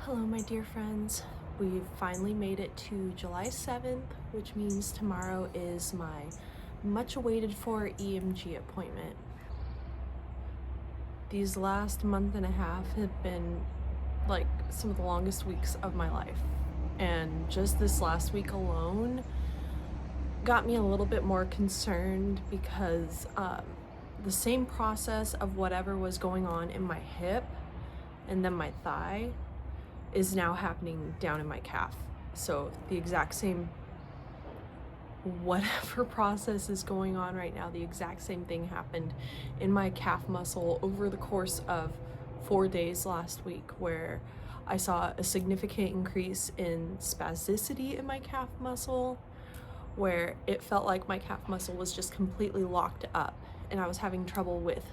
Hello, my dear friends. We've finally made it to July 7th, which means tomorrow is my much awaited for EMG appointment. These last month and a half have been like some of the longest weeks of my life. And just this last week alone got me a little bit more concerned because the same process of whatever was going on in my hip and then my thigh is now happening down in my calf. So the exact same whatever process is going on right now, the exact same thing happened in my calf muscle over the course of 4 days last week, where I saw a significant increase in spasticity in my calf muscle, where it felt like my calf muscle was just completely locked up and I was having trouble with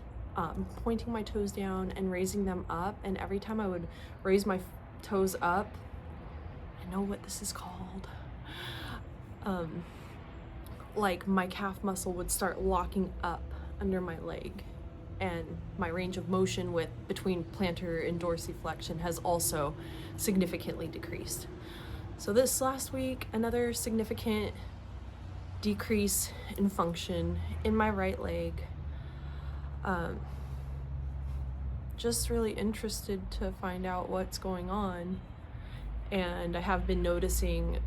pointing my toes down and raising them up. And every time I would raise my toes up, I know what this is called, like my calf muscle would start locking up under my leg, and my range of motion between plantar and dorsiflexion has also significantly decreased. So this last week, another significant decrease in function in my right leg. Just really interested to find out what's going on, and I have been noticing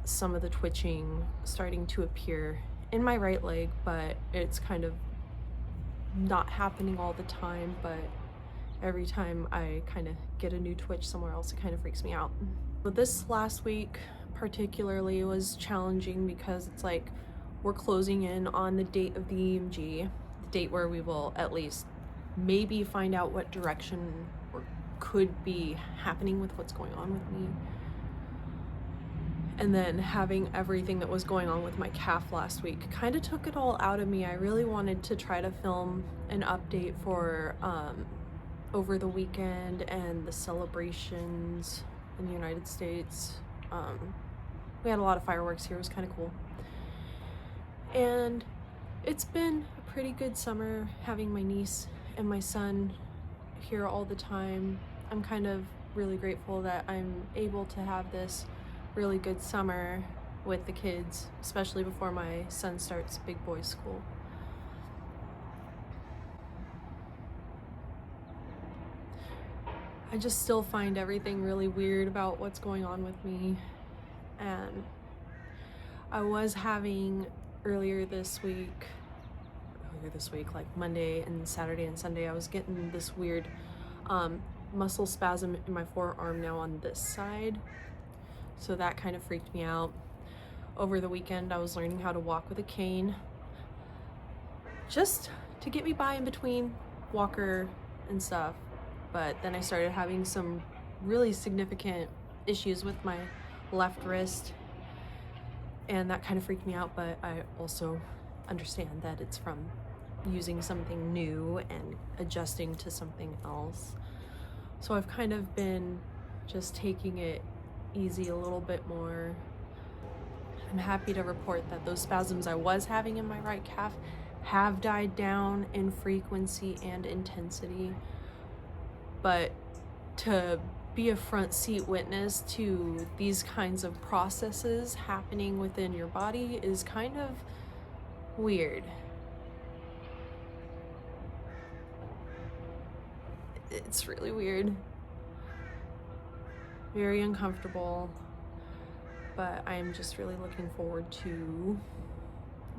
some of the twitching starting to appear in my right leg, but it's kind of not happening all the time. But every time I kind of get a new twitch somewhere else, it kind of freaks me out. But this last week particularly was challenging because it's like we're closing in on the date of the EMG, the date where we will at least maybe find out what direction or could be happening with what's going on with me. And then having everything that was going on with my calf last week kind of took it all out of me. I really wanted to try to film an update for over the weekend and the celebrations in the United States. We had a lot of fireworks here. It was kind of cool. And it's been a pretty good summer having my niece and my son here all the time. I'm kind of really grateful that I'm able to have this really good summer with the kids, especially before my son starts big boy school. I just still find everything really weird about what's going on with me. And I was having earlier this week, like Monday and Saturday and Sunday, I was getting this weird muscle spasm in my forearm now on this side. So that kind of freaked me out. Over the weekend, I was learning how to walk with a cane, just to get me by in between walker and stuff. But then I started having some really significant issues with my left wrist, and that kind of freaked me out. But I also understand that it's from using something new and adjusting to something else. So I've kind of been just taking it easy a little bit more. I'm happy to report that those spasms I was having in my right calf have died down in frequency and intensity. But to be a front seat witness to these kinds of processes happening within your body is kind of weird. It's really weird. Very uncomfortable, but I am just really looking forward to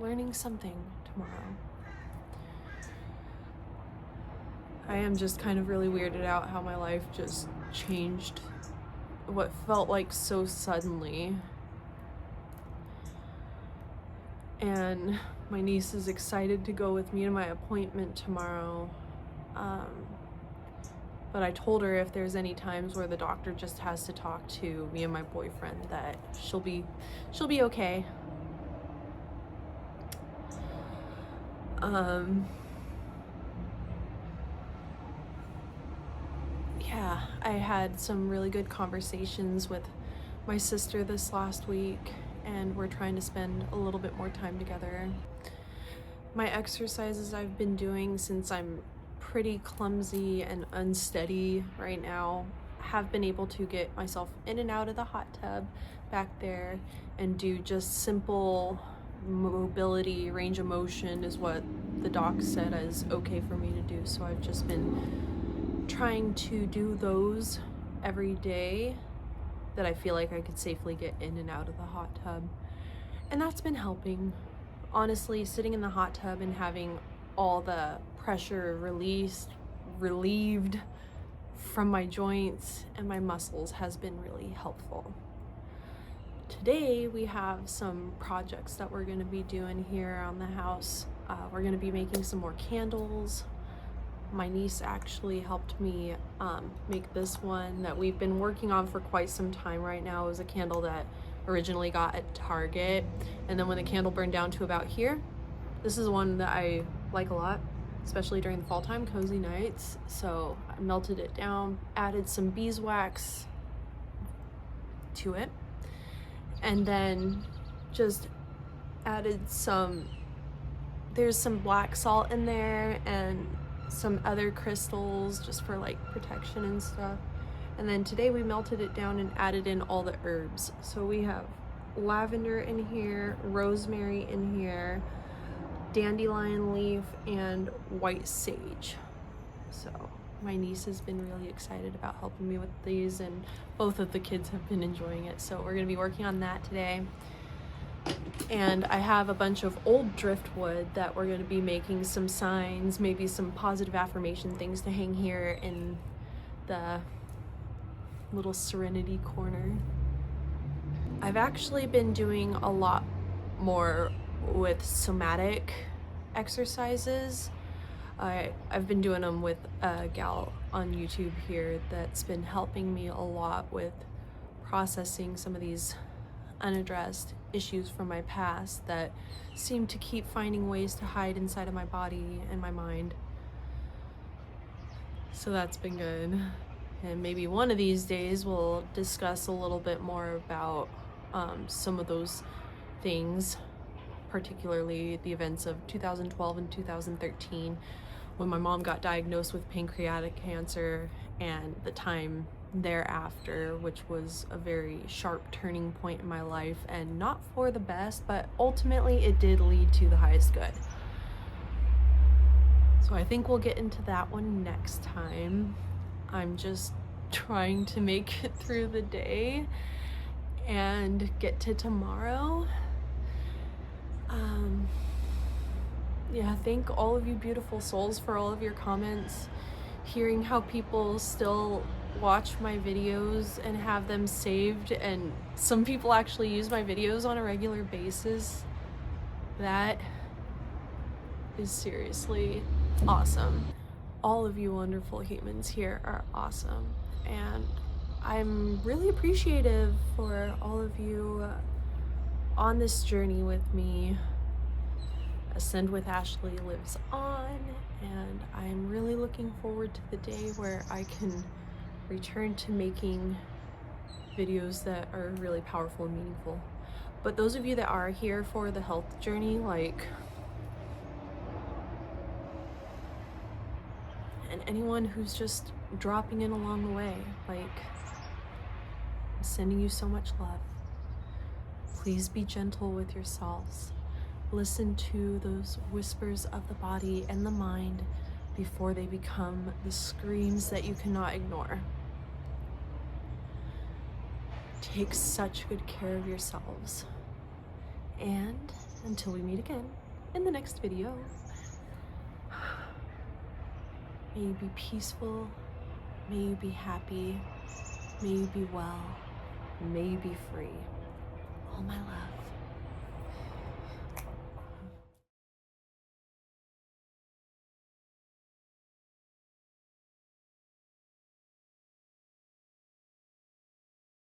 learning something tomorrow. I am just kind of really weirded out how my life just changed what felt like so suddenly. And my niece is excited to go with me to my appointment tomorrow. But I told her if there's any times where the doctor just has to talk to me and my boyfriend, that she'll be okay. Yeah, I had some really good conversations with my sister this last week, and we're trying to spend a little bit more time together. My exercises I've been doing, since I'm pretty clumsy and unsteady right now, have been able to get myself in and out of the hot tub back there and do just simple mobility, range of motion is what the doc said is okay for me to do. So I've just been trying to do those every day that I feel like I could safely get in and out of the hot tub. And that's been helping. Honestly, sitting in the hot tub and having all the pressure relieved from my joints and my muscles has been really helpful. Today we have some projects that we're going to be doing here around the house. We're going to be making some more candles. My niece actually helped me make this one that we've been working on for quite some time right now. It was a candle that originally got at Target, and then when the candle burned down to about here, this is one that I like a lot, especially during the fall time, cozy nights. So I melted it down, added some beeswax to it, and then just added there's some black salt in there and some other crystals just for like protection and stuff. And then today we melted it down and added in all the herbs. So we have lavender in here, rosemary in here, dandelion leaf, and white sage. So my niece has been really excited about helping me with these, and both of the kids have been enjoying it. So we're gonna be working on that today. And I have a bunch of old driftwood that we're going to be making some signs, maybe some positive affirmation things to hang here in the little serenity corner. I've actually been doing a lot more with somatic exercises. I've been doing them with a gal on YouTube here that's been helping me a lot with processing some of these unaddressed issues from my past that seem to keep finding ways to hide inside of my body and my mind. So that's been good. And maybe one of these days we'll discuss a little bit more about some of those things, particularly the events of 2012 and 2013 when my mom got diagnosed with pancreatic cancer, and the time thereafter, which was a very sharp turning point in my life, and not for the best, but ultimately it did lead to the highest good. So I think we'll get into that one next time. I'm just trying to make it through the day and get to tomorrow. Yeah, thank all of you beautiful souls for all of your comments. Hearing how people still watch my videos and have them saved, and some people actually use my videos on a regular basis, that is seriously awesome. All of you wonderful humans here are awesome, and I'm really appreciative for all of you on this journey with me. Ascend with Ashley lives on, and I'm really looking forward to the day where I can return to making videos that are really powerful and meaningful. But those of you that are here for the health journey, and anyone who's just dropping in along the way, I'm sending you so much love. Please be gentle with yourselves. Listen to those whispers of the body and the mind before they become the screams that you cannot ignore. Take such good care of yourselves. And until we meet again in the next video, may you be peaceful, may you be happy, may you be well, may you be free. All my love.